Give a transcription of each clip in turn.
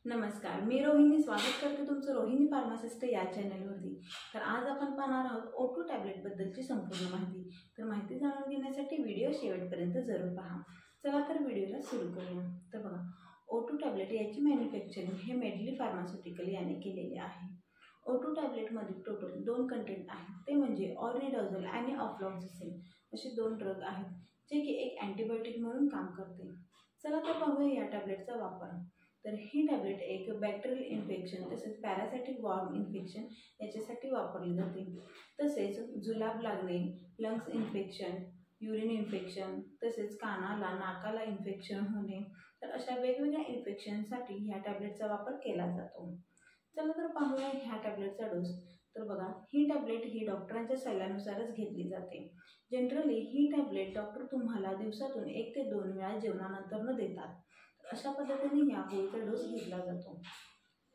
नमस्कार, मी रोहिणी स्वागत करते तुमचं रोहिणी फार्मासिस्ट या चॅनलवरती। तर आज आपण पाहणार आहोत O2 टॅब्लेटबद्दलची संपूर्ण माहिती। तर माहिती जाणून घेण्यासाठी व्हिडिओ शेवटपर्यंत जरूर पहा। चला तर व्हिडिओला सुरू करूया। तर बघा, O2 टॅब्लेट याची मॅन्युफॅक्चरिंग हे मेडली फार्मास्युटिकल याने केलेले आहे। O2 टॅब्लेटमध्ये टोटल 2 कंटेंट आहेत, ते म्हणजे ऑर्निडाझोल आणि ऑफ्लॉक्झासिन असे 2 ड्रग आहेत, जे की एक अँटीबायोटिक म्हणून काम करते। चला तर पाहूया या टॅब्लेटचा वापर। तर ही टॅब्लेट एक बॅक्टेरियल इन्फेक्शन तसेच पॅरासायटिक वॉर्म इन्फेक्शन याच्यासाठी वापरली जाते। तसेच जुलाब लागणे, लंग्स इन्फेक्शन, युरिन इन्फेक्शन तसेच कानाला नाकाला इन्फेक्शन होणे, तर अशा वेगवेगळ्या इन्फेक्शनसाठी ह्या टॅब्लेटचा वापर केला जातो। चला तर पाहूया ह्या टॅब्लेटचा डोस। तर बघा, ही टॅब्लेट ही डॉक्टरांच्या सल्ल्यानुसारच घेतली जाते। जनरली ही टॅब्लेट डॉक्टर तुम्हाला दिवसातून 1 ते 2 वेळा जेवणानंतर न देतात। अशा पद्धतीने या गोळीचा डोस घेतला जातो।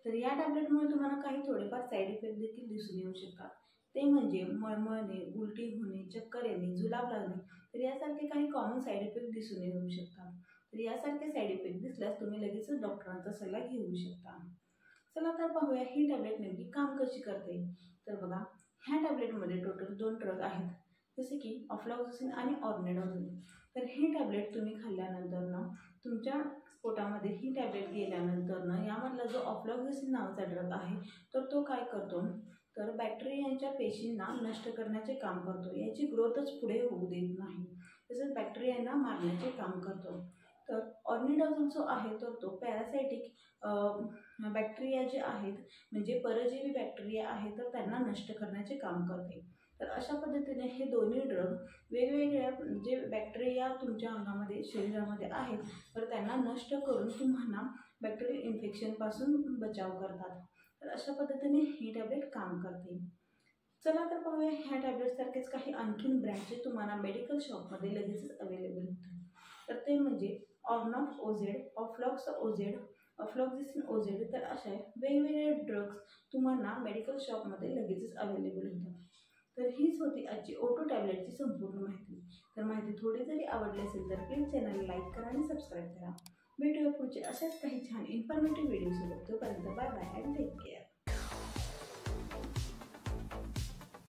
तर या टॅब्लेटमुळे तुम्हाला काही थोडेफार साईड इफेक्ट देखील दिसून येऊ शकतात, ते म्हणजे मळमळणे, उलटी होणे, चक्कर येणे, जुलाब लागणे, तर यासारखे काही कॉमन साईड इफेक्ट दिसून येऊ शकतात। तर यासारखे साईड इफेक्ट दिसल्यास तुम्ही लगेचच डॉक्टरांचा सल्ला घेऊ शकता। चला तर पाहूया ही टॅब्लेट नेमकी काम कशी करते। तर बघा, ह्या टॅब्लेटमध्ये टोटल 2 ड्रग आहेत, जसे की ऑफ्लॉक्झासिन आणि ऑर्निडाझोल। तर ही टॅब्लेट तुम्ही खाल्ल्यानंतर तुमच्या पोटामध्ये ही टॅब्लेट गेल्यानंतर यामधला जो ऑफ्लॉक्झासिन नावाचा ड्रग आहे, तर तो काय करतो, तर बॅक्टेरियाच्या पेशींना नष्ट करण्याचे काम करतो। याची ग्रोथच पुढे होऊ देत नाही, तसेच बॅक्टेरियांना मारण्याचे काम करतो। तर ऑर्निडाझोल जो आहे तर तो पॅरासायटिक बॅक्टेरिया जे आहेत, म्हणजे परजीवी बॅक्टेरिया आहेत, तर त्यांना नष्ट करण्याचे काम करते। तर अशा पद्धतीने हे दोन्ही ड्रग वेगवेगळ्या जे बॅक्टेरिया तुमच्या अंगामध्ये शरीरामध्ये आहेत, तर त्यांना नष्ट करून तुम्हाला बॅक्टेरियल इन्फेक्शनपासून बचाव करतात। तर अशा पद्धतीने ही टॅब्लेट काम करते। चला तर पाहूया ह्या टॅब्लेटसारखेच काही आणखीन ब्रँडचे तुम्हाला मेडिकल शॉपमध्ये लगेचच अवेलेबल होतील। तर ते म्हणजे ऑर्नॉफ ओझेड, ऑफ्लॉक्स ओझेड, ऑफ्लॉक्झासिन ओझेड, तर अशा वेगवेगळे ड्रग्स तुम्हाला मेडिकल शॉपमध्ये लगेचच अवेलेबल होतात। तर हीच होती आजची O2 टॅब्लेटची संपूर्ण माहिती। तर माहिती थोडी जरी आवडली असेल तर प्लीज चॅनलला लाईक करा आणि सबस्क्राईब करा। भेटूया पुढचे अशाच काही छान इन्फॉर्मेटिव्ह व्हिडिओसोबत। तोपर्यंत bye bye and take care.